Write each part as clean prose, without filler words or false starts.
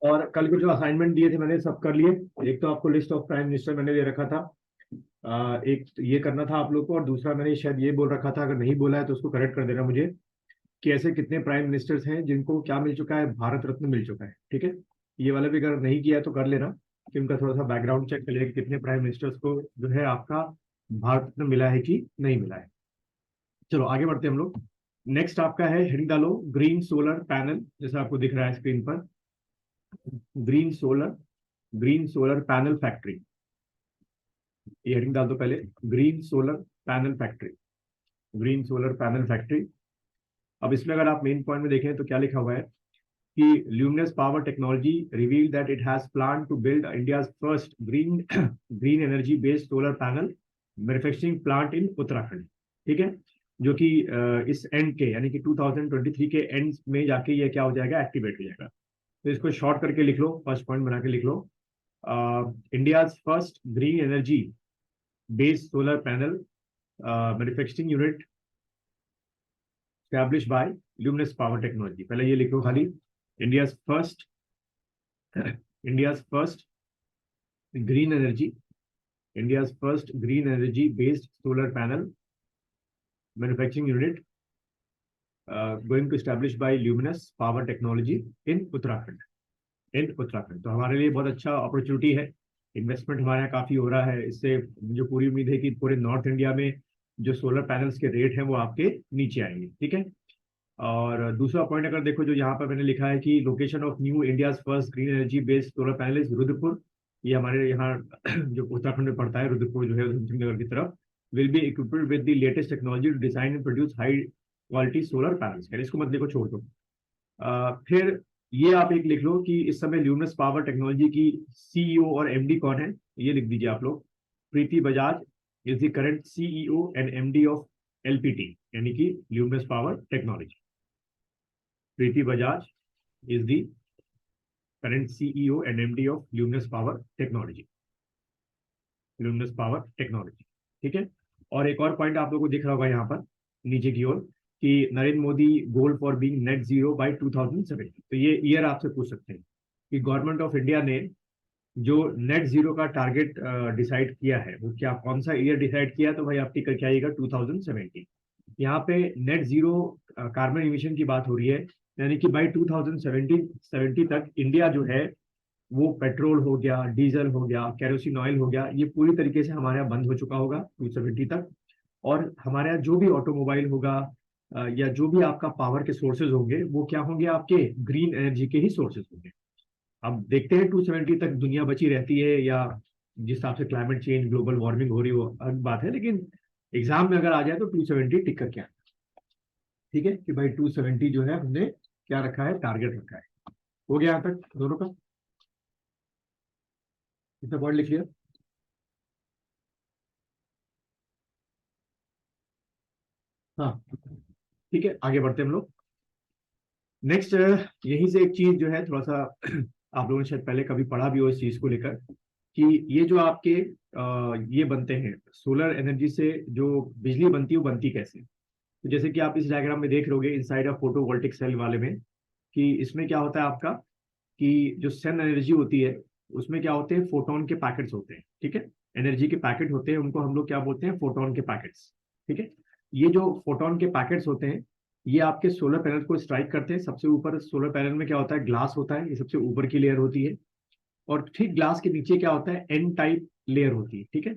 और कल के जो असाइनमेंट दिए थे मैंने सब कर लिए। एक तो आपको लिस्ट ऑफ प्राइम मिनिस्टर मैंने दे रखा था, एक तो ये करना था आप लोग को, और दूसरा मैंने शायद ये बोल रखा था, अगर नहीं बोला है तो उसको करेक्ट कर देना मुझे, कि ऐसे कितने प्राइम मिनिस्टर्स हैं जिनको क्या मिल चुका है, भारत रत्न मिल चुका है। ठीक है, ये वाला भी अगर नहीं किया है तो कर लेना, कि उनका थोड़ा सा बैकग्राउंड चेक कर लेगा कि कितने प्राइम मिनिस्टर्स को जो है आपका भारत रत्न मिला है कि नहीं मिला है। चलो आगे बढ़ते हैं हम लोग। नेक्स्ट आपका है हिंडालो ग्रीन सोलर पैनल, जैसा आपको दिख रहा है स्क्रीन पर, green solar, green solar panel factory. ये हेडिंग डाल दो पहले, green solar panel factory, green solar panel factory. अब इसमें अगर आप मेन पॉइंट में देखें तो क्या लिखा हुआ है कि luminous power technology reveal that it has plan to build India first green green energy based solar panel manufacturing plant in Uttarakhand. ठीक है, जो कि इस एंड के यानी कि 2023 के एंड में जाके ये क्या हो जाएगा, एक्टिवेट हो जाएगा। तो इसको शॉर्ट करके लिख लो, फर्स्ट पॉइंट बना के लिख लो, India first green energy based solar panel manufacturing unit established by Luminous Power Technology। पहले ये लिखो खाली, India's first, India's first green energy, India's first green energy based solar panel manufacturing unit going to establish by Luminous power Technology in Uttarakhand, in Uttarakhand. तो हमारे लिए बहुत अच्छा opportunity है, इन्वेस्टमेंट हमारे यहाँ काफी हो रहा है इससे। मुझे पूरी उम्मीद है कि पूरे नॉर्थ इंडिया में जो सोलर पैनल्स के रेट हैं वो आपके नीचे आएंगे। ठीक है, और दूसरा पॉइंट अगर देखो जो यहाँ पर मैंने लिखा है कि location of new India's first green energy based solar panel is Rudrapur. ये हमारे यहाँ जो उत्तराखंड में पड़ता है, रुद्रपुर जो है उधमसिंह नगर की तरफ, will be equipped with the latest technology to design and produce high quality solar panels. इसको मत लिखो, छोड़ दो। फिर ये आप एक लिख लो कि इस समय ल्यूमिनस पावर टेक्नोलॉजी की सीईओ और एमडी कौन है, ये लिख दीजिए आप लोग। Preeti Bajaj is the current CEO and MD of LPT, यानी कि luminous power Technology. Preeti Bajaj is the current CEO and MD of Luminous Power Technology, Luminous Power Technology। ठीक है, और एक और पॉइंट आप लोगों को दिख रहा होगा यहाँ पर नीचे की ओर कि Narendra Modi goal for being net zero by 2070। तो ये ईयर आपसे पूछ सकते हैं कि गवर्नमेंट ऑफ इंडिया ने जो नेट जीरो का टारगेट डिसाइड किया है वो क्या, कौन सा ईयर डिसाइड किया, तो भाई आप टिक करके आइएगा 2070। यहाँ पे नेट जीरो कार्बन इमिशन की बात हो रही है, यानी कि बाई 2070 तक इंडिया जो है वो पेट्रोल हो गया, डीजल हो गया, केरोसिन ऑयल हो गया, ये पूरी तरीके से हमारे यहाँ बंद हो चुका होगा 270 तक। और हमारे यहाँ जो भी ऑटोमोबाइल होगा या जो भी आपका पावर के सोर्सेज होंगे वो क्या होंगे, आपके ग्रीन एनर्जी के ही सोर्सेज होंगे। अब देखते हैं 270 तक दुनिया बची रहती है या जिस हिसाब से क्लाइमेट चेंज, ग्लोबल वार्मिंग हो रही है वो अलग बात है, लेकिन एग्जाम में अगर आ जाए तो 270 टिक करके आए। ठीक है, कि भाई 270 जो है हमने क्या रखा है, टारगेट रखा है। हो गया यहाँ तक दोनों का, कितना पॉइंट लिख लिया। हाँ ठीक है, आगे बढ़ते हैं हम लोग। नेक्स्ट यहीं से एक चीज जो है थोड़ा सा आप लोगों ने शायद पहले कभी पढ़ा भी हो इस चीज को लेकर, कि ये जो आपके ये बनते हैं सोलर एनर्जी से जो बिजली बनती है वो बनती कैसे। तो जैसे कि आप इस डायग्राम में देख रहे होगे इनसाइड ऑफ फोटोवोल्टिक सेल वाले में, कि इसमें क्या होता है आपका, कि जो सन एनर्जी होती है उसमें क्या होते हैं, फोटोन के पैकेट्स होते हैं। ठीक है, एनर्जी के पैकेट होते हैं, उनको हम लोग क्या बोलते हैं, फोटोन के पैकेट्स। ठीक है, ये जो फोटोन के पैकेट्स होते हैं ये आपके सोलर पैनल को स्ट्राइक करते हैं। सबसे ऊपर सोलर पैनल में क्या होता है, ग्लास होता है, ये सबसे ऊपर की लेयर होती है, और ठीक ग्लास के नीचे क्या होता है, एन टाइप लेयर होती है। ठीक है,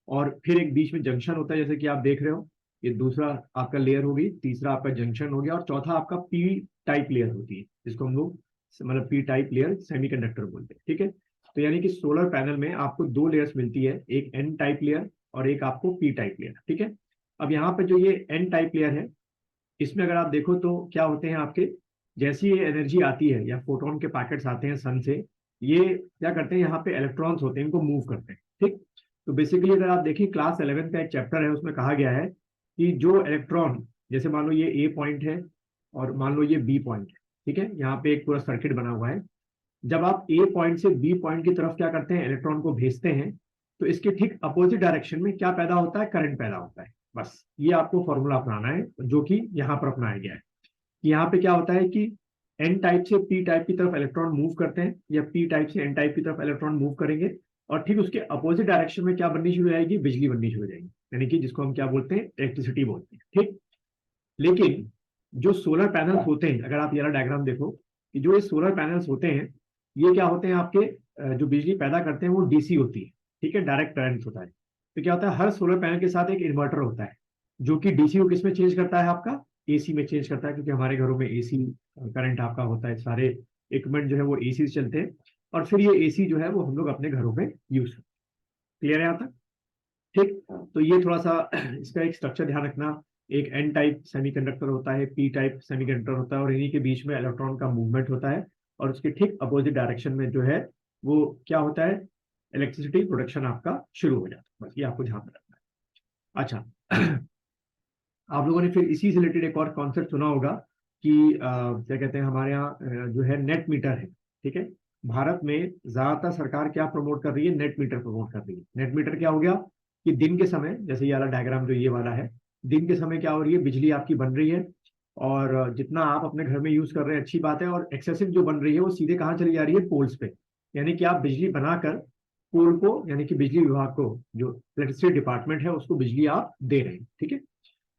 और फिर एक बीच में जंक्शन होता है, जैसे कि आप देख रहे हो, ये दूसरा आपका लेयर होगी, तीसरा आपका जंक्शन हो गया, और चौथा आपका पी टाइप लेयर होती है, जिसको हम लोग मतलब पी टाइप लेयर सेमीकंडक्टर बोलते हैं। ठीक है, तो यानी कि सोलर पैनल में आपको दो लेयर्स मिलती है, एक एन टाइप लेयर और एक आपको पी टाइप लेयर। ठीक है, अब यहाँ पे जो ये एन टाइप लेयर है इसमें अगर आप देखो तो क्या होते हैं आपके, जैसी ये एनर्जी आती है या फोटोन के पैकेट्स आते हैं सन से, ये क्या करते हैं, यहाँ पे इलेक्ट्रॉन्स होते हैं, इनको मूव करते हैं। ठीक, तो बेसिकली अगर आप देखिए क्लास 11 का एक चैप्टर है उसमें कहा गया है कि जो इलेक्ट्रॉन, जैसे मान लो ये ए पॉइंट है और मान लो ये बी पॉइंट है, ठीक है, यहाँ पे एक पूरा सर्किट बना हुआ है, जब आप ए पॉइंट से बी पॉइंट की तरफ क्या करते हैं, इलेक्ट्रॉन को भेजते हैं, तो इसके ठीक अपोजिट डायरेक्शन में क्या पैदा होता है, करंट पैदा होता है। बस ये आपको फॉर्मूला अपनाना है जो कि यहाँ पर अपनाया गया है। यहाँ पे क्या होता है कि एन टाइप से पी टाइप की तरफ इलेक्ट्रॉन मूव करते हैं या पी टाइप से एन टाइप की तरफ इलेक्ट्रॉन मूव करेंगे, और ठीक उसके अपोजिट डायरेक्शन में क्या बननी शुरू हो जाएगी, बिजली बननी शुरू हो जाएगी, यानी कि जिसको हम क्या बोलते हैं, इलेक्ट्रिसिटी बोलते हैं। ठीक, लेकिन जो सोलर पैनल्स होते हैं, अगर आप ये वाला डायग्राम देखो कि जो ये सोलर पैनल्स होते हैं, ये क्या होते हैं आपके, जो बिजली पैदा करते हैं वो डीसी होती है। ठीक है, डायरेक्ट करंट होता है। तो क्या होता है, हर सोलर पैनल के साथ एक इन्वर्टर होता है जो कि डीसी को किस में चेंज करता है, आपका एसी में चेंज करता है, क्योंकि हमारे घरों में एसी करंट आपका होता है, सारे इक्विपमेंट जो है वो एसी से चलते हैं, और फिर ये एसी जो है वो हम लोग अपने घरों में यूज करते हैं। क्लियर है यहाँ तक? ठीक, तो ये थोड़ा सा इसका एक स्ट्रक्चर ध्यान रखना। एक एन टाइप सेमीकंडक्टर होता है, पी टाइप सेमीकंडक्टर होता है, और इन्हीं के बीच में इलेक्ट्रॉन का मूवमेंट होता है, और उसके ठीक अपोजिट डायरेक्शन में जो है वो क्या होता है, इलेक्ट्रिसिटी प्रोडक्शन आपका शुरू हो जाता है। बस ये आपको ध्यान में रखना है। अच्छा, आप लोगों ने फिर इसी से रिलेटेड एक और कॉन्सेप्ट सुना होगा कि क्या कहते हैं, हमारे यहाँ जो है नेट मीटर है। ठीक है, भारत में ज्यादातर सरकार क्या प्रमोट कर रही है, नेट मीटर प्रमोट कर रही है। नेट मीटर क्या हो गया कि दिन के समय, जैसे ये वाला डायग्राम जो ये वाला है, दिन के समय क्या हो रही है, बिजली आपकी बन रही है, और जितना आप अपने घर में यूज कर रहे हैं अच्छी बात है, और एक्सेसिव जो बन रही है वो सीधे कहाँ चली जा रही है, पोल्स पे। यानी कि आप बिजली बनाकर पोल को, यानी कि बिजली विभाग को, जो इलेक्ट्रिसिटी डिपार्टमेंट है उसको बिजली आप दे रहे हैं। ठीक है,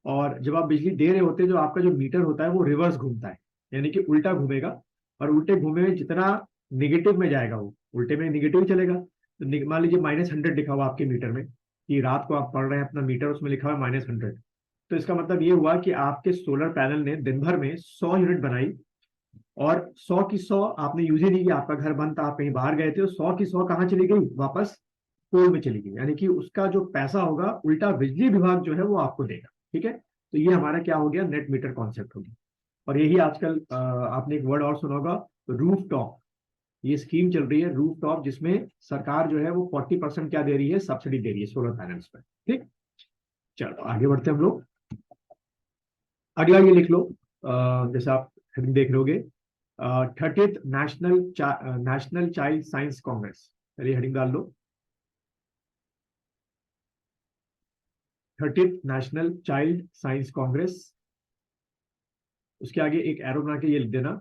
और जब आप बिजली दे रहे होते हैं, जो आपका जो मीटर होता है वो रिवर्स घूमता है, यानी कि उल्टा घूमेगा, और उल्टे घूमे में जितना निगेटिव में जाएगा वो उल्टे में निगेटिव चलेगा। तो मान लीजिए -100 लिखा हुआ आपके मीटर में, कि रात को आप पढ़ रहे हैं अपना मीटर, उसमें लिखा हुआ है -100, तो इसका मतलब ये हुआ कि आपके सोलर पैनल ने दिन भर में 100 यूनिट बनाई, और 100 की 100 आपने यूज ही नहीं किया, आपका घर बंद था, आप कहीं बाहर गए थे, 100 की 100 कहाँ चली गई, वापस पोल में चली गई, यानी कि उसका जो पैसा होगा उल्टा बिजली विभाग जो है वो आपको देगा। ठीक है, तो ये हमारा क्या हो गया, नेट मीटर कॉन्सेप्ट हो गया। और यही आजकल आपने एक वर्ड और सुना होगा, रूफ टॉप। ये स्कीम चल रही है रूफ टॉप, जिसमें सरकार जो है वो 40% क्या दे रही है, सब्सिडी दे रही है सोलर पैनल्स पर। ठीक, चलो आगे बढ़ते हैं हम लोग। अगला ये लिख लो, जैसे आप देख लोगे, 30th national child science Congress, चलिए हेडिंग डाल लो, 30th national child science congress. उसके आगे एक एरो बना के ये लिख देना,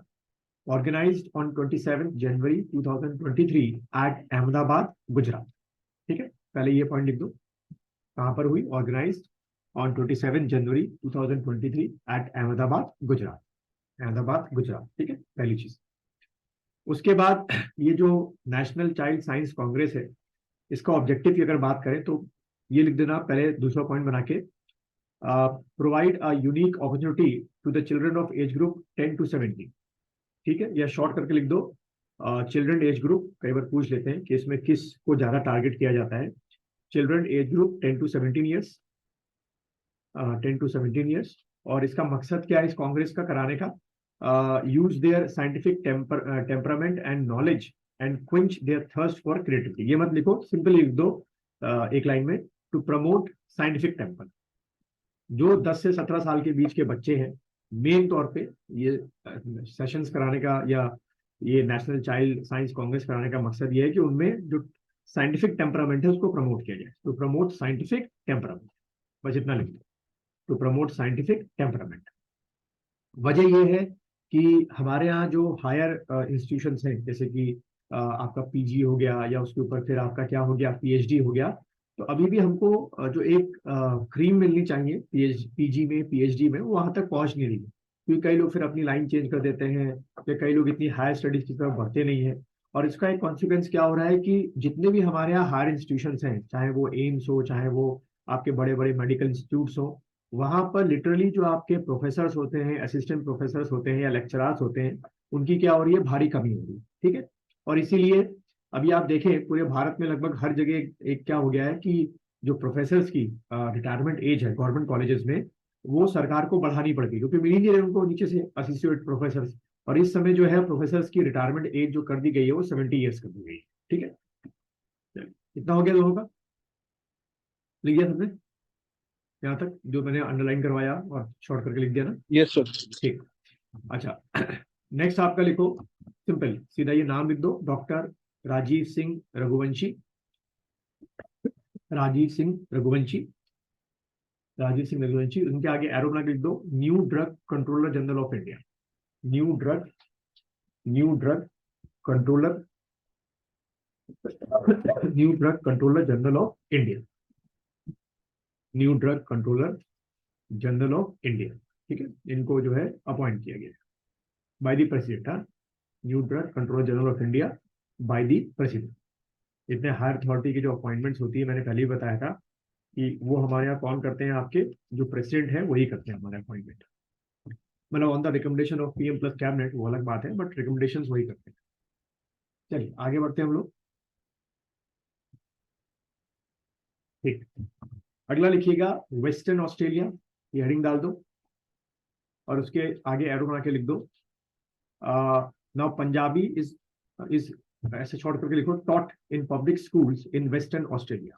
organized on 27 January 2023 at Ahmedabad, Gujarat. ठीक है, पहले ये पॉइंट लिख दो, कहां पर हुई, organized on 27 January 2023 at Ahmedabad, Gujarat. Ahmedabad, Gujarat. ठीक है, पहली चीज। उसके बाद ये जो नेशनल चाइल्ड साइंस कांग्रेस है, इसका ऑब्जेक्टिव की अगर बात करें तो ये लिख देना पहले, दूसरा पॉइंट बना के, provide a unique opportunity to the children of age group 10 to 17। ठीक है, या शॉर्ट करके लिख दो, चिल्ड्रन एज ग्रुप, कई बार पूछ लेते हैं कि इसमें किस को ज्यादा टारगेट किया जाता है, children as group 10 to 17 years, 10 to 17 years. और इसका मकसद क्या है इस कांग्रेस का कराने का, use their scientific temperament and knowledge and quench their thirst for creativity. ये मत लिखो, सिंपली लिख दो एक लाइन में, टू प्रमोट साइंटिफिक टेम्पर। जो 10 से 17 साल के बीच के बच्चे हैं, मेन तौर पे ये सेशंस कराने का या ये नेशनल चाइल्ड साइंस कांग्रेस कराने का मकसद ये है कि उनमें जो साइंटिफिक टेम्परामेंट है उसको प्रमोट किया जाए, टू प्रमोट साइंटिफिक टेम्परामेंट। बस इतना लिख दो, टू प्रमोट साइंटिफिक टेम्परामेंट। वजह यह है कि हमारे यहाँ जो हायर इंस्टीट्यूशंस हैं, जैसे कि आपका पीजी हो गया, या उसके ऊपर फिर आपका क्या हो गया, पीएचडी हो गया, तो अभी भी हमको जो एक क्रीम मिलनी चाहिए पीजी में, पीएचडी में, वो वहां तक पहुंच नहीं रही है, क्योंकि कई लोग फिर अपनी लाइन चेंज कर देते हैं, या कई लोग इतनी हायर स्टडीज की तरफ बढ़ते नहीं है। और इसका एक कॉन्सिक्वेंस क्या हो रहा है कि जितने भी हमारे यहाँ हायर इंस्टीट्यूशंस हैं, चाहे वो एम्स हो, चाहे वो आपके बड़े बड़े मेडिकल इंस्टीट्यूट्स हो, वहां पर लिटरली जो आपके प्रोफेसर्स होते हैं, असिस्टेंट प्रोफेसर्स होते हैं, या लेक्चरार्स होते हैं, उनकी क्या हो रही है, भारी कमी हो रही है। ठीक है, और इसीलिए अभी आप देखें पूरे भारत में लगभग हर जगह एक क्या हो गया है कि जो प्रोफेसर्स की रिटायरमेंट एज है गवर्नमेंट कॉलेजेस में, वो सरकार को बढ़ानी पड़ती है, क्योंकि मिल ही नहीं रहे उनको नीचे से एसोसिएट प्रोफेसर। और इस समय जो है प्रोफेसर्स की रिटायरमेंट एज जो कर दी गई है वो 70 ईयर्स कर दी गई है। ठीक है, इतना हो गया दोनों का, लिख दिया सबने यहाँ तक, जो मैंने अंडरलाइन करवाया और शॉर्ट करके लिख दिया ना? Yes sir. ठीक, अच्छा। नेक्स्ट आपका लिखो, सिंपल सीधा ये नाम लिख दो, डॉक्टर राजीव सिंह रघुवंशी। राजीव सिंह रघुवंशी, राजीव सिंह रघुवंशी। उनके आगे एरो बना के लिख दो, new drug controller general of India. New drug new drug controller, new drug controller general of India, new drug controller general of India, ठीक है, इनको जो है अपॉइंट किया गया by the president. New drug controller general of India by the president. इतने higher authority की जो अपॉइंटमेंट्स होती है, मैंने पहले ही बताया था कि वो हमारे यहाँ कौन करते हैं, आपके जो प्रेसिडेंट है वही करते हैं हमारे अपॉइंटमेंट, मतलब on the recommendation of PM plus cabinet, वो अलग बात है, बट रिकमेंडेशन वही करते हैं। चलिए आगे बढ़ते हैं हम लोग। ठीक, अगला लिखिएगा वेस्टर्न ऑस्ट्रेलिया, ये हेडिंग डाल दो और उसके आगे एरो बना के लिख दो। नाउ पंजाबी इज ऐसे शॉर्ट करके लिखो, taught in public schools in Western Australia,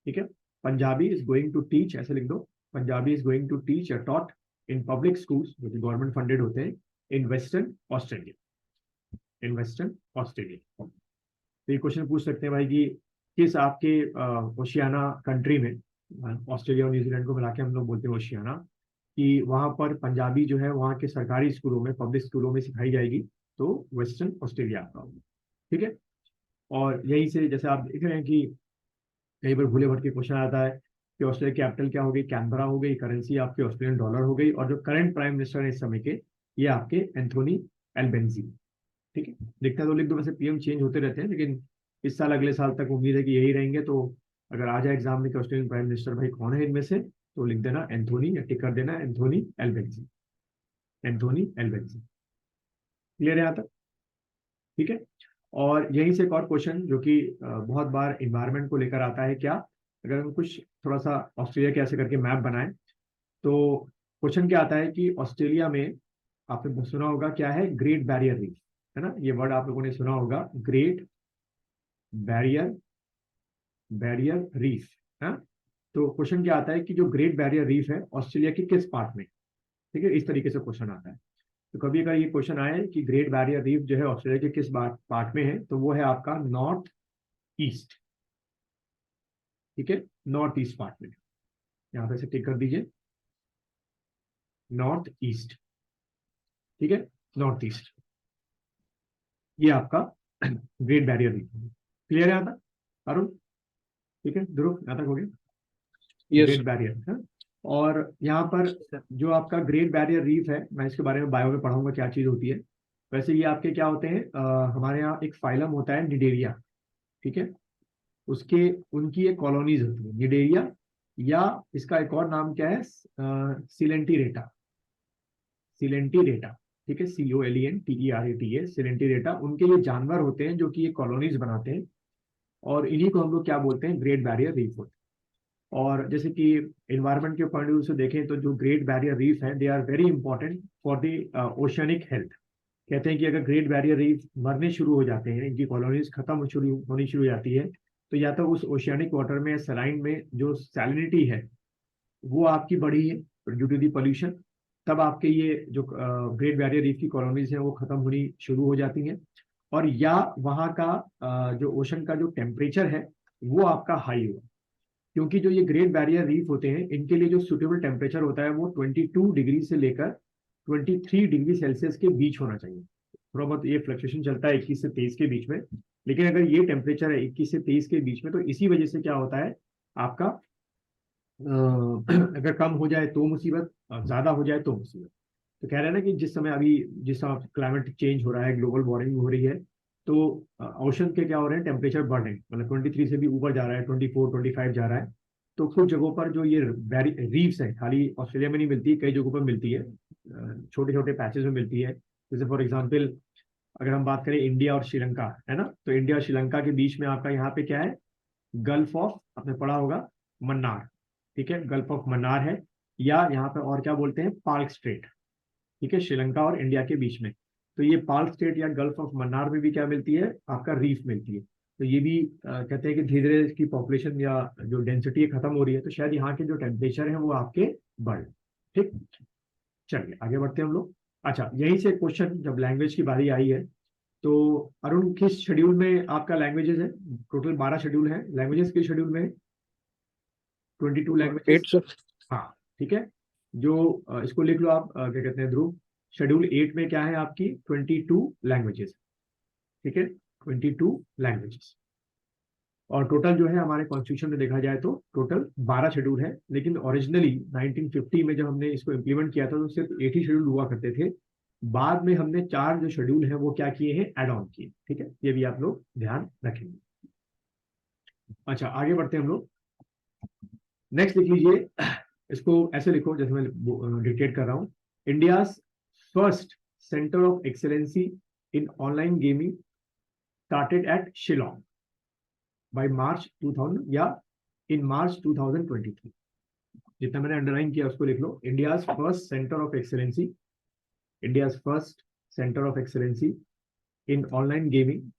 ठीक है। Punjabi is going to teach, ऐसे लिख दो, Punjabi is going to teach या टॉट इन पब्लिक स्कूल्स, जो कि गवर्नमेंट फंडेड होते हैं, in Western Australia, in Western Australia. तो ये क्वेश्चन पूछ सकते हैं भाई कि किस आपके ओशियाना कंट्री में, ऑस्ट्रेलिया और न्यूजीलैंड को मिला के हम लोग बोलते हैं ओशियाना, कि वहां पर पंजाबी जो है वहाँ के सरकारी स्कूलों में, पब्लिक स्कूलों में सिखाई जाएगी, तो वेस्टर्न ऑस्ट्रेलिया आपका होगा, ठीक है। और यहीं से जैसे आप देख रहे हैं कि कई बार भूले भटके क्वेश्चन आता है कि ऑस्ट्रेलिया कैपिटल क्या हो गई, कैनबरा हो गई, करेंसी आपकी ऑस्ट्रेलियन डॉलर हो गई, और जो करंट प्राइम मिनिस्टर है इस समय के, ये आपके एंथोनी एल्बेंजी, ठीक है। लिखना तो लिख दो, वैसे पीएम चेंज होते रहते हैं, लेकिन इस साल अगले साल तक उम्मीद है कि यही रहेंगे। तो अगर आ जाए एग्जाम में कि ऑस्ट्रेलियन प्राइम मिनिस्टर भाई कौन है इनमें से, तो लिख देना एंथोनी, या टिक कर देना एंथोनी एल्बेंजी, एंथोनी एल्बेंजी। क्लियर है यहाँ तक, ठीक है। और यहीं से एक और क्वेश्चन जो कि बहुत बार इन्वायरमेंट को लेकर आता है, क्या अगर हम कुछ थोड़ा सा ऑस्ट्रेलिया के ऐसे करके मैप बनाएं, तो क्वेश्चन क्या आता है कि ऑस्ट्रेलिया में आपने सुना होगा क्या है, ग्रेट बैरियर रीफ, है ना, ये वर्ड आप लोगों ने सुना होगा, ग्रेट बैरियर, बैरियर रीफ, है। तो क्वेश्चन क्या आता है कि जो ग्रेट बैरियर रीफ है ऑस्ट्रेलिया के किस पार्ट में, ठीक है, इस तरीके से क्वेश्चन आता है। तो कभी अगर ये क्वेश्चन आए कि ग्रेट बैरियर रीफ जो है ऑस्ट्रेलिया के किस पार्ट में है, तो वो है आपका नॉर्थ ईस्ट, ठीक है, नॉर्थ ईस्ट पार्ट में, यहाँ पे से टिक कर दीजिए, नॉर्थ ईस्ट, ठीक है, नॉर्थ ईस्ट, ये आपका ग्रेट बैरियर रीफ है। क्लियर है यहाँ तक अरुण, ठीक है, ध्रुव, यहाँ तक हो गया, यस ग्रेट बैरियर है। और यहाँ पर जो आपका ग्रेट बैरियर रीफ है, मैं इसके बारे में बायो में पढ़ाऊंगा क्या चीज होती है। वैसे ये आपके क्या होते हैं, हमारे यहाँ एक फाइलम होता है निडेरिया, ठीक है, उसके उनकी एक कॉलोनीज होती है निडेरिया, या इसका एक और नाम क्या है, सिलेंटीरेटा, सिलेंटीरेटा, ठीक है, COLENTERATA, सिलेंटीरेटा, उनके ये जानवर होते हैं जो कि ये कॉलोनीज बनाते हैं, और इन्हीं को हम लोग क्या बोलते हैं, ग्रेट बैरियर रीफ होते हैं। और जैसे कि इन्वायरमेंट के पॉइंट ऑफ व्यू से देखें तो जो ग्रेट बैरियर रीफ है, they are very important for the oceanic health. कहते हैं कि अगर ग्रेट बैरियर रीफ मरने शुरू हो जाते हैं, इनकी कॉलोनीज खत्म होनी शुरू हो जाती है, तो या तो उस ओशियनिक वाटर में, सलाइन में जो सैलिनिटी है वो आपकी बढ़ी है ड्यू टू दी पोल्यूशन, तब आपके ये जो ग्रेट बैरियर रीफ की कॉलोनीज हैं वो खत्म होनी शुरू हो जाती हैं। और या वहाँ का जो ओशन का जो टेम्परेचर है वो आपका हाई हुआ, क्योंकि जो ये ग्रेट बैरियर रीफ होते हैं इनके लिए जो सुटेबल टेम्परेचर होता है वो 22 डिग्री से लेकर 23 डिग्री सेल्सियस के बीच होना चाहिए। थोड़ा बहुत ये फ्लक्चुएशन चलता है 21 से 23 के बीच में, लेकिन अगर ये टेम्परेचर है 21 से 23 के बीच में, तो इसी वजह से क्या होता है आपका अगर कम हो जाए तो मुसीबत, ज्यादा हो जाए तो मुसीबत। तो कह रहे हैं ना कि जिस समय अभी जिस समय क्लाइमेट चेंज हो रहा है, ग्लोबल वार्मिंग हो रही है, तो ओशन के क्या हो रहे हैं, टेम्परेचर बढ़ रहे हैं, मतलब 23 से भी ऊपर जा रहा है, 24 25 जा रहा है। तो कुछ जगहों पर जो ये रीफ्स है, खाली ऑस्ट्रेलिया में नहीं मिलती, कई जगहों पर मिलती है, छोटे छोटे पैचेस में मिलती है। जैसे फॉर एग्जाम्पल अगर हम बात करें इंडिया और श्रीलंका, है ना, तो इंडिया और श्रीलंका के बीच में आपका यहाँ पे क्या है, गल्फ ऑफ, आपने पढ़ा होगा, मन्नार, ठीक है, गल्फ ऑफ मन्नार है, या यहाँ पे और क्या बोलते हैं, पार्क स्ट्रेट, ठीक है, श्रीलंका और इंडिया के बीच में। तो ये पार्क स्टेट या गल्फ ऑफ मन्नार में भी क्या मिलती है, आपका रीफ मिलती है। तो ये भी कहते हैं कि धीरे धीरे इसकी पॉपुलेशन या जो डेंसिटी है खत्म हो रही है, तो शायद यहाँ के जो टेम्परेचर है वो आपके बढ़, ठीक। चलिए आगे बढ़ते हैं हम लोग। अच्छा, यहीं से क्वेश्चन जब लैंग्वेज की बारी आई है, तो अरुण किस शेड्यूल में आपका लैंग्वेजेस है, टोटल 12 शेड्यूल है, लैंग्वेजेस के शेड्यूल में 22 लैंग्वेजेस, एट सर। हाँ, ठीक है। जो इसको लिख लो आप, क्या कहते हैं ध्रुव, शेड्यूल 8 में क्या है आपकी 22 लैंग्वेजेस, ठीक है, 22 लैंग्वेजेस। और टोटल जो है हमारे कॉन्स्टिट्यूशन में देखा जाए तो टोटल 12 शेड्यूल है, लेकिन ओरिजिनली 1950 में जब हमने इसको इम्प्लीमेंट किया था तो सिर्फ 8 ही शेड्यूल हुआ करते थे। बाद में हमने 4 जो शेड्यूल है वो क्या किए हैं, एड ऑन किए, ठीक है, ये भी आप लोग ध्यान रखेंगे। अच्छा आगे बढ़ते हैं हम लोग। नेक्स्ट लिख लीजिए, इसको ऐसे लिखो जैसे मैं डिक्टेट कर रहा हूँ। India first centre of excellency in online gaming started at Shillong by March 2000 या इन मार्च 2023। जितना मैंने अंडरलाइन किया उसको लिख लो। India first centre of excellency, India first centre of excellency in online gaming,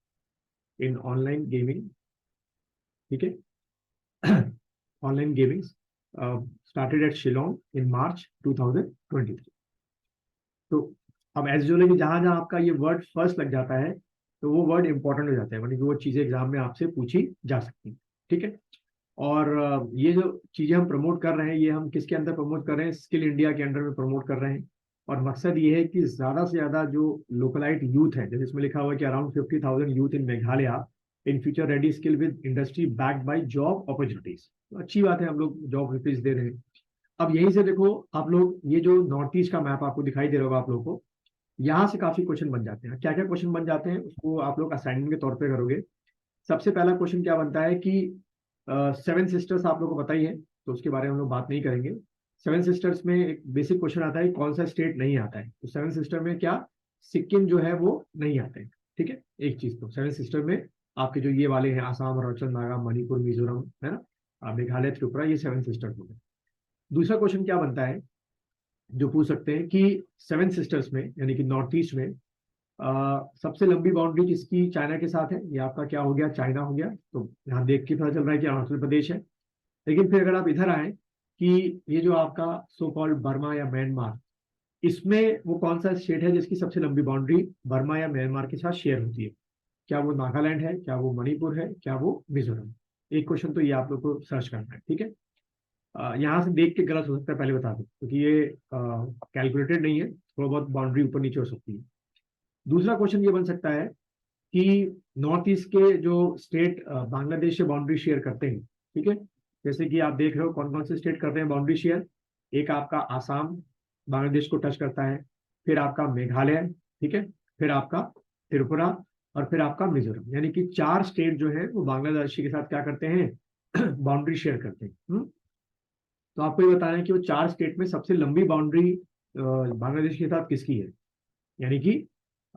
in online gaming, ठीक है, online gaming started at Shillong in March 2023। तो अब एज यूजुअल कि जहां जहां आपका ये वर्ड फर्स्ट लग जाता है तो वो वर्ड इंपॉर्टेंट हो जाता है, मतलब वो चीजें एग्जाम में आपसे पूछी जा सकती हैं, ठीक है। और ये जो चीजें हम प्रमोट कर रहे हैं ये हम किसके अंदर प्रमोट कर रहे हैं, स्किल इंडिया के अंडर में प्रमोट कर रहे हैं। और मकसद ये है कि ज्यादा से ज्यादा जो लोकलाइट यूथ है, जैसे इसमें लिखा हुआ है कि around 50,000 youth in Meghalaya in future ready skill with industry backed by job opportunities. तो अच्छी बात है, हम लोग जॉब अपॉर्चुनिटीज दे रहे हैं। अब यहीं से देखो आप लोग, ये जो नॉर्थ ईस्ट का मैप आपको दिखाई दे रहा होगा आप लोगों को, यहाँ से काफी क्वेश्चन बन जाते हैं। क्या क्या क्वेश्चन बन जाते हैं उसको आप लोग असाइनमेंट के तौर पे करोगे। सबसे पहला क्वेश्चन क्या बनता है कि सेवन सिस्टर्स आप लोग को पता ही है, तो उसके बारे में हम लोग बात नहीं करेंगे। सेवन सिस्टर्स में एक बेसिक क्वेश्चन आता है कौन सा स्टेट नहीं आता है, तो सेवन सिस्टर में क्या सिक्किम जो है वो नहीं आते हैं, ठीक है। एक चीज तो सेवन सिस्टर में आपके जो ये वाले हैं आसाम, अरुणाचल, नागा, मणिपुर, मिजोरम, है ना, मेघालय, त्रिपुरा, ये सेवन सिस्टर्स हो गए। दूसरा क्वेश्चन क्या बनता है जो पूछ सकते हैं कि सेवन सिस्टर्स में यानी कि नॉर्थ ईस्ट में सबसे लंबी बाउंड्री किसकी चाइना के साथ है, ये आपका क्या हो गया, चाइना हो गया। तो यहाँ देख के पता चल रहा है कि अरुणाचल प्रदेश है। लेकिन फिर अगर आप इधर आए कि ये जो आपका सो कॉल्ड बर्मा या म्यांमार, इसमें वो कौन सा स्टेट है जिसकी सबसे लंबी बाउंड्री बर्मा या म्यांमार के साथ शेयर होती है, क्या वो नागालैंड है, क्या वो मणिपुर है, क्या वो मिजोरम। एक क्वेश्चन तो ये आप लोग को सर्च करना है, ठीक है। यहाँ से देख के गलत हो सकता है, पहले बता दूं, क्योंकि ये कैलकुलेटेड नहीं है, थोड़ा बहुत बाउंड्री ऊपर नीचे हो सकती है। दूसरा क्वेश्चन ये बन सकता है कि नॉर्थ ईस्ट के जो स्टेट बांग्लादेश से बाउंड्री शेयर करते हैं, ठीक है, जैसे कि आप देख रहे हो कौन कौन से स्टेट करते हैं बाउंड्री शेयर। एक आपका आसाम बांग्लादेश को टच करता है, फिर आपका मेघालय, ठीक है, फिर आपका त्रिपुरा, और फिर आपका मिजोरम, यानी कि 4 स्टेट जो है वो बांग्लादेश के साथ क्या करते हैं बाउंड्री शेयर करते हैं। तो आपको ये बताना है कि वो 4 स्टेट में सबसे लंबी बाउंड्री बांग्लादेश के साथ किसकी है, यानी कि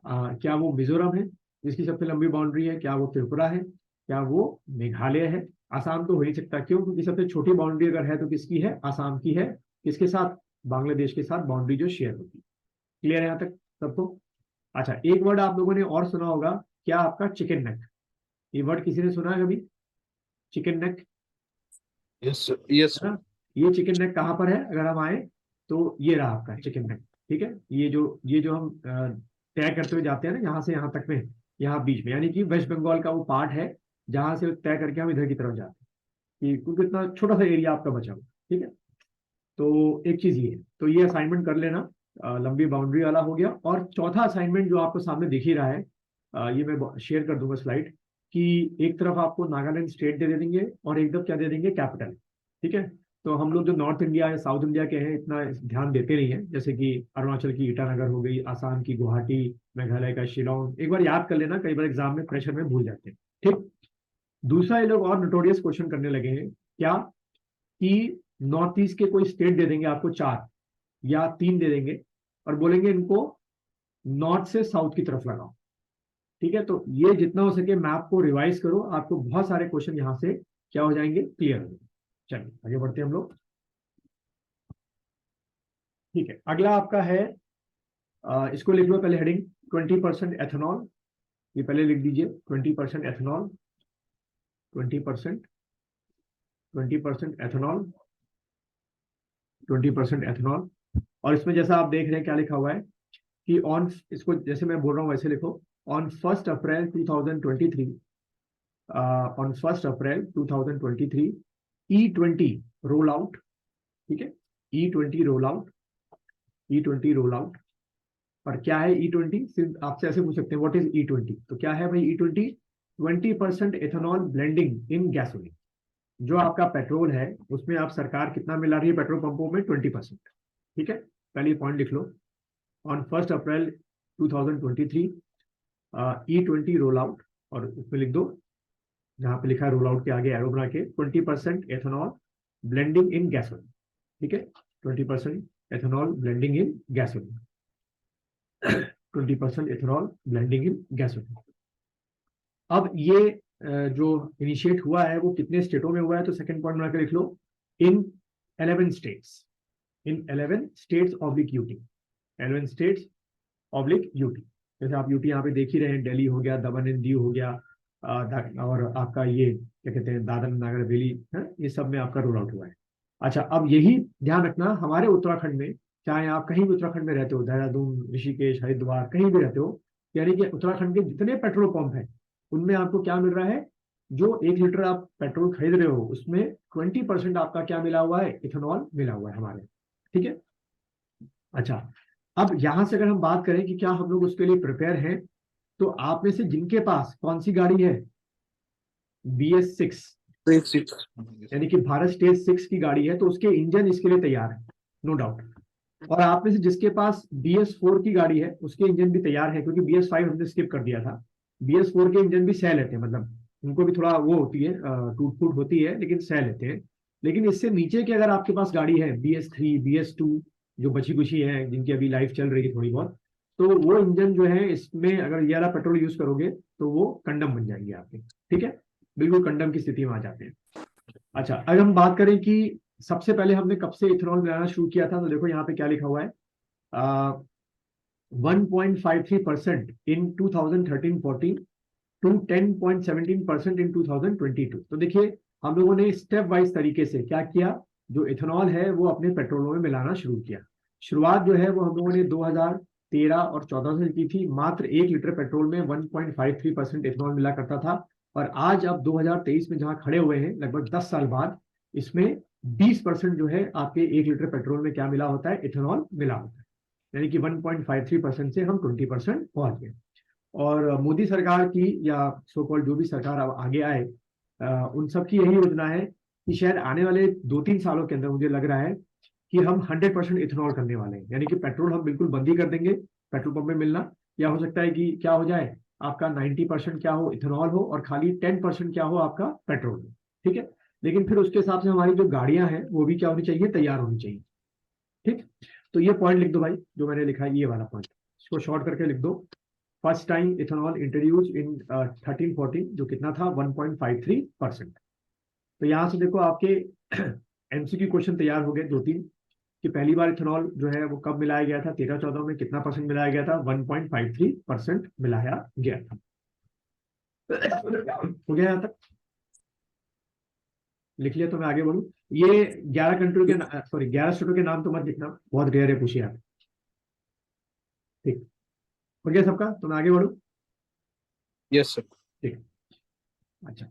क्या वो मिजोरम है जिसकी सबसे लंबी बाउंड्री है, क्या वो त्रिपुरा है, क्या वो मेघालय है। आसाम तो हो ही सकता, क्यों, क्योंकि सबसे छोटी बाउंड्री अगर है तो किसकी है, आसाम की है, किसके साथ, बांग्लादेश के साथ बाउंड्री जो शेयर होती है। क्लियर है यहाँ तक सबको। अच्छा एक वर्ड आप लोगों ने और सुना होगा, क्या आपका चिकन नेक, ये वर्ड किसी ने सुना है कभी, चिकन नेक, यस यस। है ना। ये चिकन नेक कहाँ पर है, अगर हम आए तो ये रहा आपका चिकन नेक, ठीक है। ये जो हम तय करते हुए जाते हैं ना यहाँ से यहाँ तक में, यहाँ बीच में, यानी कि वेस्ट बंगाल का वो पार्ट है जहां से तय करके हम इधर की तरफ जाते हैं, कि क्योंकि इतना छोटा सा एरिया आपका बचा हुआ, ठीक है। तो एक चीज ये है, तो ये असाइनमेंट कर लेना, लंबी बाउंड्री वाला हो गया। और चौथा असाइनमेंट जो आपको सामने दिख ही रहा है, ये मैं शेयर कर दूंगा स्लाइड, कि एक तरफ आपको नागालैंड स्टेट दे देंगे और एक तरफ क्या दे देंगे, कैपिटल, ठीक है। तो हम लोग जो नॉर्थ इंडिया या साउथ इंडिया के हैं इतना ध्यान देते नहीं है, जैसे कि अरुणाचल की ईटानगर हो गई, आसाम की गुवाहाटी, मेघालय का शिलोंग, एक बार याद कर लेना, कई बार एग्जाम में प्रेशर में भूल जाते हैं, ठीक। दूसरा ये लोग और नोटोरियस क्वेश्चन करने लगे हैं, क्या, कि नॉर्थ ईस्ट के कोई स्टेट दे देंगे आपको 4 या 3 दे देंगे और बोलेंगे इनको नॉर्थ से साउथ की तरफ लगाओ, ठीक है। तो ये जितना हो सके मैप को रिवाइज करो, आपको बहुत सारे क्वेश्चन यहाँ से क्या हो जाएंगे, क्लियर हो जाएंगे। चलिए आगे बढ़ते हैं हम लोग, ठीक है। अगला आपका है, इसको लिख लो पहले हेडिंग 20% एथेनॉल, ये पहले लिख दीजिए 20% एथेनॉल, 20%, 20% एथेनॉल, 20% एथेनॉल। और इसमें जैसा आप देख रहे हैं क्या लिखा हुआ है कि ऑन, इसको जैसे मैं बोल रहा हूँ वैसे लिखो, on 1 April 2023, on 1 April 2023 E20 roll out, ठीक है, E20 roll out, E20 roll out और क्या है E20? सिर्फ आपसे ऐसे पूछ सकते हैं व्हाट इज E20, तो क्या है भाई E20? 20% एथेनॉल ब्लेंडिंग इन गैसोलीन। जो आपका पेट्रोल है उसमें आप सरकार कितना मिला रही है पेट्रोल पंपों में? 20%। ठीक है, पहले पॉइंट लिख लो। On 1 April 2023 E20 roll out, और उसमें लिख दो जहां पे लिखा है रोल आउट के आगे एरो बना के 20% एथेनॉल ब्लेंडिंग इन गैसोलीन। ठीक है, 20% एथेनॉल ब्लेंडिंग इन गैसोलीन, 20% एथेनॉल ब्लेंडिंग इन गैसोलीन। अब ये जो इनिशिएट हुआ है वो कितने स्टेटों में हुआ है? तो सेकंड पॉइंट बना के लिख लो, इन 11 स्टेट्स, इन 11 states oblique UT, 11 states oblique UT. जैसे आप यूटी यहाँ पे देख ही रहे हैं, दिल्ली हो गया, दमन एंड दीव हो गया, और आपका ये क्या कहते हैं दादर नगर हवेली है, ये सब में आपका रोल आउट हुआ है। अच्छा, अब यही ध्यान रखना हमारे उत्तराखंड में, चाहे आप कहीं भी उत्तराखंड में रहते हो, देहरादून, ऋषिकेश, हरिद्वार, कहीं भी रहते हो, यानी कि उत्तराखंड के जितने पेट्रोल पंप है उनमें आपको क्या मिल रहा है? जो 1 लीटर आप पेट्रोल खरीद रहे हो उसमें 20% आपका क्या मिला हुआ है? इथेनॉल मिला हुआ है हमारे। ठीक है, अच्छा, अब यहां से अगर हम बात करें कि क्या हम लोग उसके लिए प्रिपेयर हैं, तो आप में से जिनके पास कौन सी गाड़ी है? BS6, 6. यानी कि भारत स्टेज 6 की गाड़ी है, तो उसके इंजन इसके लिए तैयार है, नो डाउट। और आप में से जिसके पास BS4 की गाड़ी है उसके इंजन भी तैयार है, क्योंकि BS5 हमने स्किप कर दिया था। BS4 के इंजन भी सह लेते हैं, मतलब उनको भी थोड़ा वो होती है, टूट फूट होती है, लेकिन सह लेते हैं। लेकिन इससे नीचे की अगर आपके पास गाड़ी है BS3, BS2, जो बची कुची है, जिनकी अभी लाइफ चल रही है थोड़ी बहुत, तो वो इंजन जो है इसमें अगर ये वाला पेट्रोल यूज करोगे तो वो कंडम बन जाएंगे आपके। ठीक है, बिल्कुल कंडम की स्थिति में आ जाते हैं। अच्छा, अगर हम बात करें कि सबसे पहले हमने कब से इथेनॉल मिलाना शुरू किया था, तो देखो यहाँ पे क्या लिखा हुआ है, 1.53% इन 2013-14 टू 10.17% इन 2022। तो देखिए हम लोगों ने स्टेप वाइज तरीके से क्या किया, जो इथेनॉल है वो अपने पेट्रोलों में मिलाना शुरू किया। शुरुआत जो है वो हम लोगों ने 2013 और 14 से की थी। मात्र 1 लीटर पेट्रोल में 1.53% इथेनॉल मिला करता था, और आज अब 2023 में जहां खड़े हुए हैं लगभग 10 साल बाद, इसमें 20% जो है आपके 1 लीटर पेट्रोल में क्या मिला होता है? इथेनॉल मिला होता है। यानी कि 1.53% से हम 20% पहुंच गए। और मोदी सरकार की या सो कॉल्ड जो भी सरकार अब आगे आए, उन सब की यही योजना है कि शायद आने वाले 2-3 सालों के अंदर मुझे लग रहा है कि हम 100% इथेनॉल करने वाले हैं। यानी कि पेट्रोल हम बिल्कुल बंद ही कर देंगे पेट्रोल पंप में मिलना, या हो सकता है कि क्या हो जाए, आपका 90% क्या हो? इथेनॉल हो, और खाली 10% क्या हो? आपका पेट्रोल हो। ठीक है, लेकिन फिर उसके हिसाब से हमारी जो गाड़ियां हैं वो भी क्या होनी चाहिए? तैयार होनी चाहिए। ठीक, तो ये पॉइंट लिख दो भाई, जो मैंने लिखा है ये वाला पॉइंट, इसको शॉर्ट करके लिख दो। फर्स्ट टाइम इथेनॉल इंट्रोड्यूस इन 13-14, जो कितना था? 1.53%। तो यहां से देखो आपके MCQ क्वेश्चन तैयार हो गए 2-3, कि पहली बार इथेनॉल जो है वो कब मिलाया गया था? 13-14 में कितना परसेंट मिलाया गया था? 1.53% मिलाया गया था। हो गया यहाँ तक? लिख लिया तो मैं आगे बढ़ू। ये 11 कंट्री के, सॉरी 11 स्टेटों के नाम तो मत लिखना, बहुत रेयर है, पूछिए आप। ठीक, हो गया सबका? तो मैं आगे बढ़ू। Yes, sir. ठीक, अच्छा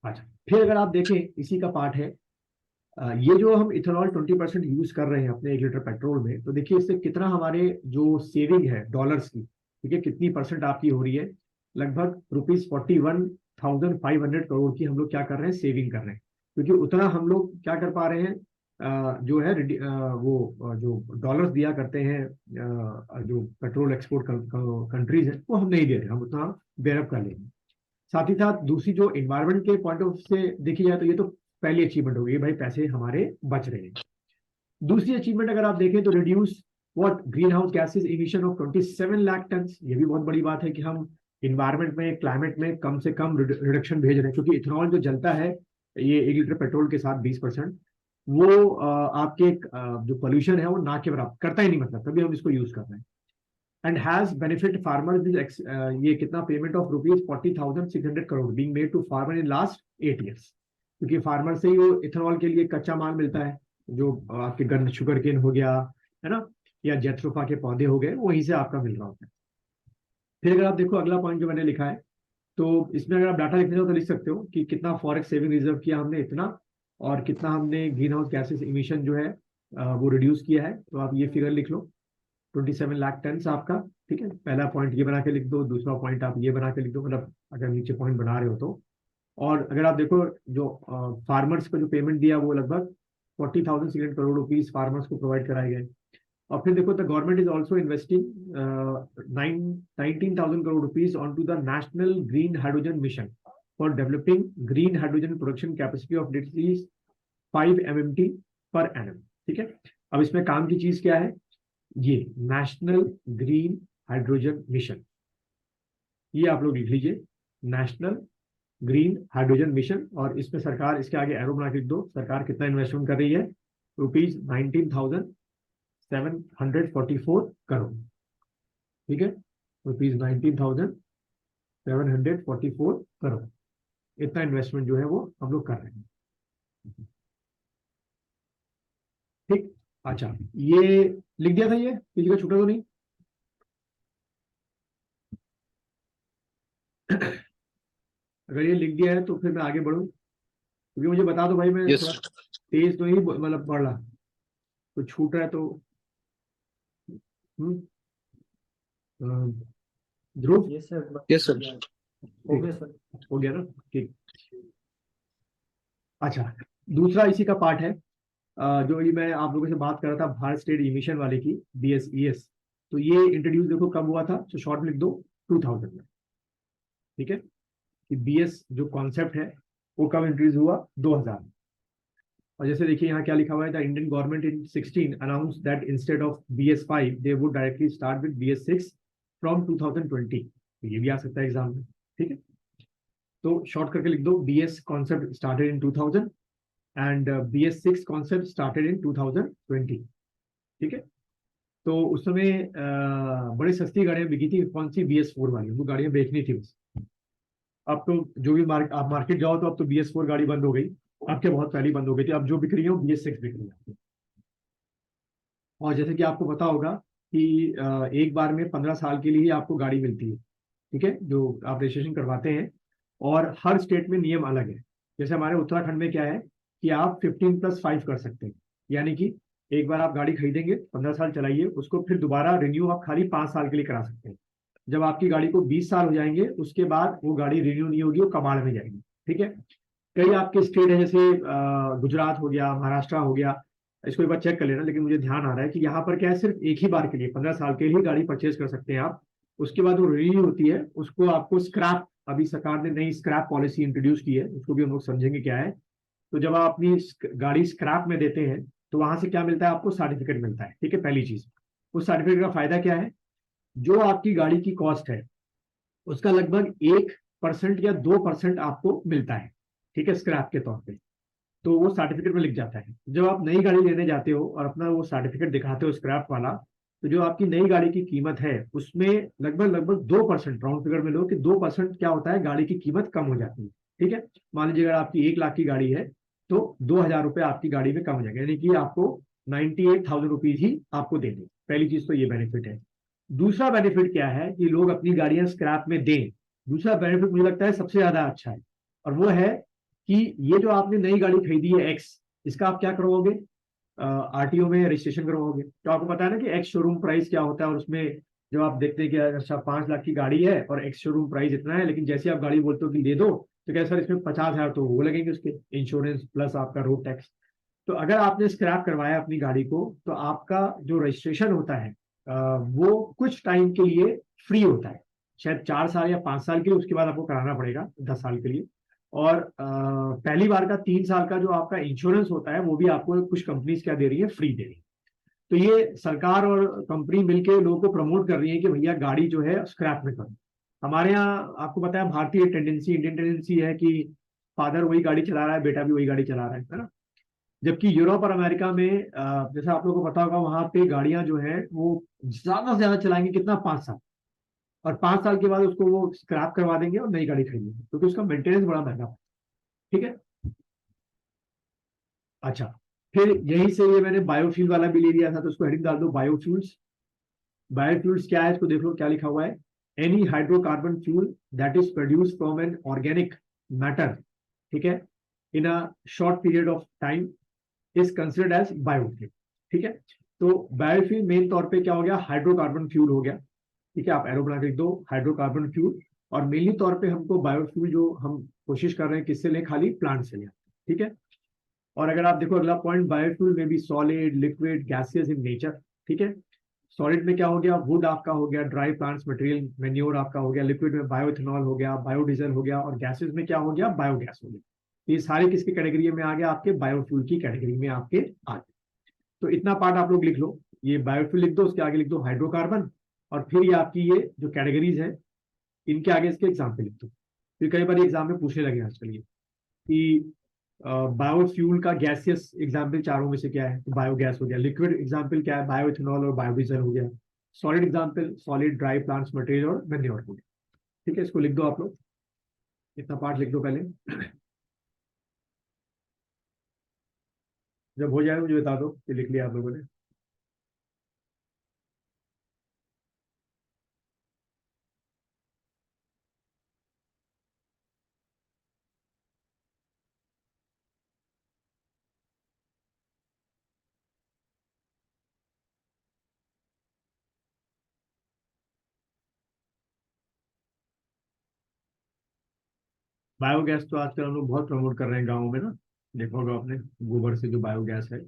अच्छा, फिर अगर आप देखें इसी का पार्ट है, ये जो हम इथेनॉल 20% यूज कर रहे हैं अपने 1 लीटर पेट्रोल में, तो देखिए इससे कितना हमारे जो सेविंग है डॉलर्स की, ठीक है, कितनी परसेंट आपकी हो रही है? लगभग ₹41,500 की हम लोग क्या कर रहे हैं? सेविंग कर रहे हैं। क्योंकि उतना हम लोग क्या कर पा रहे हैं, जो है जो डॉलर्स दिया करते हैं, जो पेट्रोल एक्सपोर्ट कंट्रीज है, वो हम नहीं दे रहे, हम उतना बेरअप कर लेंगे। साथ ही साथ दूसरी जो इन्वायरमेंट के पॉइंट ऑफ से देखी जाए, तो ये तो पहली अचीवमेंट होगी भाई, पैसे हमारे बच रहे हैं। दूसरी अचीवमेंट अगर आप देखें तो reduce what green house gases emission of 27 lakh ton. ये भी बहुत बड़ी बात है कि हम इन्वायरमेंट में, क्लाइमेट में कम से कम रिडक्शन भेज रहे हैं, क्योंकि इथेनॉल जो जलता है ये 1 लीटर पेट्रोल के साथ 20%, वो आपके जो पोल्यूशन है वो ना के बराबर करता ही नहीं, मतलब तभी हम इसको यूज कर रहे हैं। एंड हैज बेनिफिट फार्मर्स, ये कितना? Payment of ₹40,600 being made to farmer in last 8 years. क्योंकि फार्मर से ही वो इथेनॉल के लिए कच्चा माल मिलता है, जो आपके गन शुगर केन हो गया है ना, या जेथरोफा के पौधे हो गए, वहीं से आपका मिल रहा होता है। फिर अगर आप देखो अगला पॉइंट जो मैंने लिखा है, तो इसमें अगर आप डाटा लिखना चाहो तो लिख सकते हो कि कितना फॉरेक्स सेविंग रिजर्व किया हमने, इतना, और कितना हमने ग्रीन हाउस गैसेस इमिशन जो है वो रिड्यूस किया है। तो आप ये फिगर लिख लो, 27 लाख टन आपका, ठीक है। पहला पॉइंट ये बना के लिख दो, दूसरा पॉइंट आप ये बना के लिख दो, मतलब अगर नीचे पॉइंट बना रहे हो तो। और अगर आप देखो जो फार्मर्स को जो पेमेंट दिया वो लगभग 40,600 करोड़ रुपीस फार्मर्स को प्रोवाइड कराए गए। और फिर देखो the government is also investing 19,000 crore rupees on to the national green hydrogen mission for developing green hydrogen production capacity of at least 5 MMT per annum, ठीक है। अब इसमें काम की चीज क्या है, ये नेशनल ग्रीन हाइड्रोजन मिशन, ये आप लोग लिख लीजिए, नेशनल ग्रीन हाइड्रोजन मिशन। और इसमें सरकार, इसके आगे एरो बना के लिख दो, सरकार कितना इन्वेस्टमेंट कर रही है, ₹19,744 करोड़, ठीक है, ₹19,744 करोड़, इतना इन्वेस्टमेंट जो है वो हम लोग कर रहे हैं, ठीक। अच्छा, ये लिख दिया था, ये किसी का छूटा तो नहीं? अगर ये लिख दिया है तो फिर मैं आगे बढ़ूं, क्योंकि मुझे बता दो भाई, मैं Yes, थोड़ा sir. तेज तो नहीं मतलब पढ़ रहा, तो छूट रहा है तो। ध्रुव, Yes, sir. Yes, sir. Okay, sir. हो गया ना, ठीक। अच्छा, दूसरा इसी का पार्ट है, जो ये मैं आप लोगों से बात कर रहा था भारत स्टेट इमिशन वाले की, BSES। तो ये इंट्रोड्यूस देखो कब हुआ था, तो शॉर्ट में लिख दो 2000 में, ठीक है। कि BS जो कॉन्सेप्ट है वो कब इंट्रोड्यूस हुआ, 2000 में। और जैसे देखिए यहाँ क्या लिखा हुआ है, the Indian government in 16 announce that instead of BS5 they would directly start with BS6 from 2020। तो ये भी आ सकता है एग्जाम में, ठीक है। तो शॉर्ट करके लिख दो, BS concept started in 2000 and BS6 concept started in 2020, ठीक है। तो उस समय बड़ी सस्ती गाड़ियां बिकी थी, कौन सी, BS4 वाली, वो गाड़ियां बेचनी थी बस। अब तो जो भी आप मार्केट जाओ तो अब तो BS4 गाड़ी बंद हो गई, अब के बहुत पहले बंद हो गई थी, अब जो बिक रही है वो BS6 बिक रही है। और जैसे कि आपको पता होगा कि एक बार में 15 साल के लिए ही आपको गाड़ी मिलती है, ठीक है, जो आप रजिस्ट्रेशन करवाते हैं। और हर स्टेट में नियम अलग है। जैसे हमारे उत्तराखंड में क्या है कि आप 15+5 कर सकते हैं, यानी कि एक बार आप गाड़ी खरीदेंगे, 15 साल चलाइए उसको, फिर दोबारा रिन्यू आप खाली 5 साल के लिए करा सकते हैं। जब आपकी गाड़ी को 20 साल हो जाएंगे उसके बाद वो गाड़ी रिन्यू नहीं होगी, वो कबाड़ में जाएगी, ठीक है। कई आपके स्टेट है, जैसे गुजरात हो गया, महाराष्ट्र हो गया, इसको एक बार चेक कर लेना। लेकिन मुझे ध्यान आ रहा है कि यहाँ पर क्या है, सिर्फ एक ही बार के लिए 15 साल के लिए गाड़ी परचेज कर सकते हैं आप। उसके बाद वो रिन्यू होती है, उसको आपको स्क्रैप, अभी सरकार ने नई स्क्रैप पॉलिसी इंट्रोड्यूस की है, उसको भी हम लोग समझेंगे क्या है। तो जब आप अपनी गाड़ी स्क्रैप में देते हैं तो वहां से क्या मिलता है, आपको सर्टिफिकेट मिलता है, ठीक है, पहली चीज। उस सर्टिफिकेट का फायदा क्या है, जो आपकी गाड़ी की कॉस्ट है उसका लगभग 1% या 2% आपको मिलता है, ठीक है, स्क्रैप के तौर पे। तो वो सर्टिफिकेट में लिख जाता है। जब आप नई गाड़ी लेने जाते हो और अपना वो सर्टिफिकेट दिखाते हो स्क्रैप वाला, तो जो आपकी नई गाड़ी की कीमत है उसमें लगभग लगभग 2%, राउंड फिगर में लो कि 2% क्या होता है, गाड़ी की कीमत कम हो जाती है, ठीक है। मान लीजिए अगर आपकी 1 लाख की गाड़ी है तो 2,000 रुपये आपकी गाड़ी में कम हो जाएगा, यानी कि आपको 98,000 रुपीज ही आपको देने। पहली चीज तो ये बेनिफिट है। दूसरा बेनिफिट क्या है कि लोग अपनी गाड़ियां स्क्रैप में दें। दूसरा बेनिफिट मुझे लगता है सबसे ज्यादा अच्छा है, और वो है कि ये जो आपने नई गाड़ी खरीदी है एक्स, इसका आप क्या करवाओगे, RTO में रजिस्ट्रेशन करवाओगे। तो आपको पता है ना कि एक्स शोरूम प्राइस क्या होता है, और उसमें जब आप देखते हैं कि अच्छा 5 लाख की गाड़ी है और एक्स शोरूम प्राइस इतना है, लेकिन जैसे आप गाड़ी बोलते हो कि दे दो, तो क्या सर इसमें 50,000 तो वो लगेंगे उसके, इंश्योरेंस प्लस आपका रोड टैक्स। तो अगर आपने स्क्रैप करवाया अपनी गाड़ी को, तो आपका जो रजिस्ट्रेशन होता है वो कुछ टाइम के लिए फ्री होता है, शायद 4 साल या 5 साल के लिए, उसके बाद आपको कराना पड़ेगा 10 साल के लिए। और पहली बार का 3 साल का जो आपका इंश्योरेंस होता है वो भी आपको कुछ कंपनीज क्या दे रही है, फ्री दे रही है। तो ये सरकार और कंपनी मिलकर लोगों को प्रमोट कर रही है कि भैया गाड़ी जो है स्क्रैप में करो। हमारे यहाँ आपको पता है भारतीय टेंडेंसी, इंडियन टेंडेंसी है कि फादर वही गाड़ी चला रहा है, बेटा भी वही गाड़ी चला रहा है ना। जबकि यूरोप और अमेरिका में जैसे आप लोगों को पता होगा, वहां पे गाड़ियां जो है वो ज्यादा से ज्यादा चलाएंगे कितना, 5 साल। और 5 साल के बाद उसको वो स्क्रैप करवा देंगे और नई गाड़ी खरीदेंगे, क्योंकि उसका मेंटेनेंस बड़ा महंगा है, ठीक है। अच्छा, फिर यहीं से ये मैंने बायोफ्यूल वाला भी ले लिया था, तो उसको हेडिंग डाल दो, बायोफ्यूल्स। बायोफ्यूल्स क्या है, इसको देख लो क्या लिखा हुआ है, any hydrocarbon fuel that is produce from an organic matter, ठीक है, in a short period of time is considered as biofuel. ठीक है। तो बायोफ्यूल मेन तौर पे क्या हो गया, हाइड्रोकार्बन फ्यूल हो गया। ठीक है, आप एरो बना के लिख दो हाइड्रोकार्बन फ्यूल। और मेनली तौर पे हमको बायोफ्यूल जो हम कोशिश कर रहे हैं किससे लें, खाली प्लांट से लें। ठीक है। और अगर आप देखो अगला पॉइंट, बायोफ्यूल में भी solid liquid gaseous in nature. ठीक है। सॉलिड में क्या हो गया, वुड आपका हो गया, ड्राई प्लांट्स मटेरियल मेन्योर आपका हो गया, लिक्विड में बायोइथेनॉल हो गया, बायोडीजल हो गया, और गैसेस में क्या हो गया, बायोगैस हो गया। ये सारे किसकी कैटेगरी में आ गया, आपके बायोफ्यूल की कैटेगरी में आपके आ गए। तो इतना पार्ट आप लोग लिख लो, ये बायोफ्यूल लिख दो, उसके आगे लिख दो हाइड्रोकार्बन, और फिर ये आपकी ये जो कैटेगरीज है इनके आगे इसके एग्जाम्पल लिख दो। फिर कई बार एग्जाम में पूछने लगे आजकल ये कि बायोफ्यूल का गैसियस एग्जाम्पल चारों में से क्या है, तो बायोगैस हो गया। लिक्विड एग्जाम्पल क्या है, बायोइथेनॉल और बायोडीजल हो गया। Solid example solid dry plants material और मैन्योर हो गया। ठीक है, इसको लिख दो आप लोग, इतना पार्ट लिख दो पहले। जब हो जाए मुझे बता दो कि लिख लिया आप लोगों ने। बायोगैस तो आजकल हम लोग बहुत प्रमोट कर रहे हैं गाँव में ना, देखा होगा आपने, गोबर से जो बायोगैस है।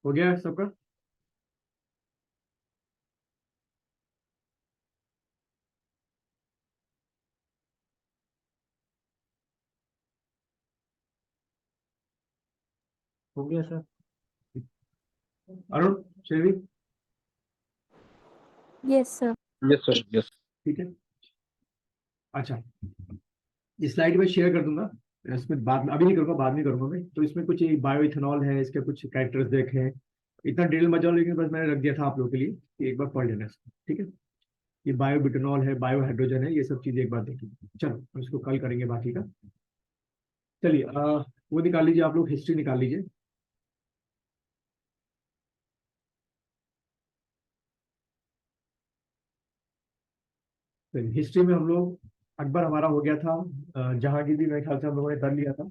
हो गया है सबका। हो गया सर। अरुण, शेवी, Yes, sir. Yes, sir. Yes. ठीक है। अच्छा, इस स्लाइड में शेयर कर दूंगा, इसमें बाद में, अभी नहीं करूंगा, बाद में करूंगा मैं। तो इसमें कुछ बायो इथेनॉल है, इसके कुछ कैरेक्टर्स देखे हैं। इतना डिटेल मत जाओ, लेकिन बस मैंने रख दिया था आप लोगों के लिए कि एक बार पढ़ लेना इसको। ठीक है, ये बायो बिटनॉल है, बायो हाइड्रोजन है, ये सब चीजें एक बार देख लीजिए। चलो हम इसको कल करेंगे बाकी का। चलिए वो निकाल लीजिए आप लोग, हिस्ट्री निकाल लीजिए। हिस्ट्री में हम लोग, अकबर हमारा हो गया था, जहांगीर भी मेरे ख्याल से हम लोगों ने कर लिया था।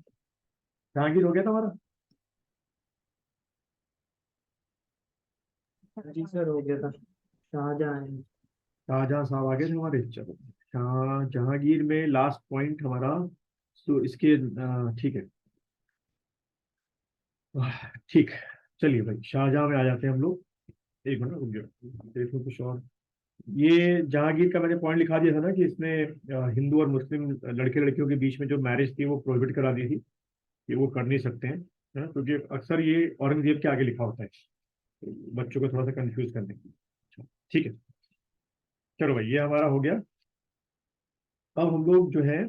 जहांगीर हो गया था हमारा। जी सर, हो गया था। शाहजहां है। शाहजहां साहब आगे थे हमारे, चलो। जहांगीर में लास्ट पॉइंट हमारा, तो इसके ठीक है। ठीक, चलिए भाई शाहजहां में आ जाते हैं हम लोग। एक मिनट रुक जाओ, देखो कुछ और। ये जहांगीर का मैंने पॉइंट लिखा दिया था ना कि इसने हिंदू और मुस्लिम लड़के लड़कियों के बीच में जो मैरिज थी वो प्रोहिबिट करा दी थी, कि वो कर नहीं सकते हैं, है ना, क्योंकि अक्सर ये औरंगजेब के आगे लिखा होता है, तो बच्चों को थोड़ा सा कंफ्यूज करने के लिए। ठीक है, चलो भाई ये हमारा हो गया। अब हम लोग जो है,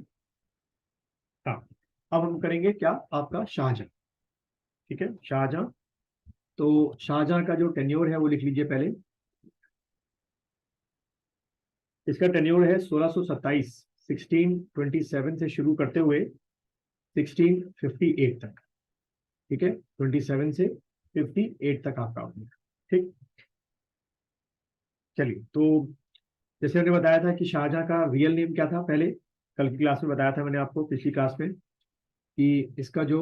हाँ, अब हम करेंगे क्या, आपका शाहजहां। ठीक है, शाहजहां। तो शाहजहां का जो टेन्योर है वो लिख लीजिए पहले। इसका टेन्योर है 1627, 1627 से शुरू करते हुए 1658 तक। ठीक है, 27 से 58 तक आपका हो गया। ठीक, चलिए। तो जैसे मैंने बताया था कि शाहजहां का रियल नेम क्या था, पहले कल की क्लास में बताया था मैंने आपको, पिछली क्लास में, कि इसका जो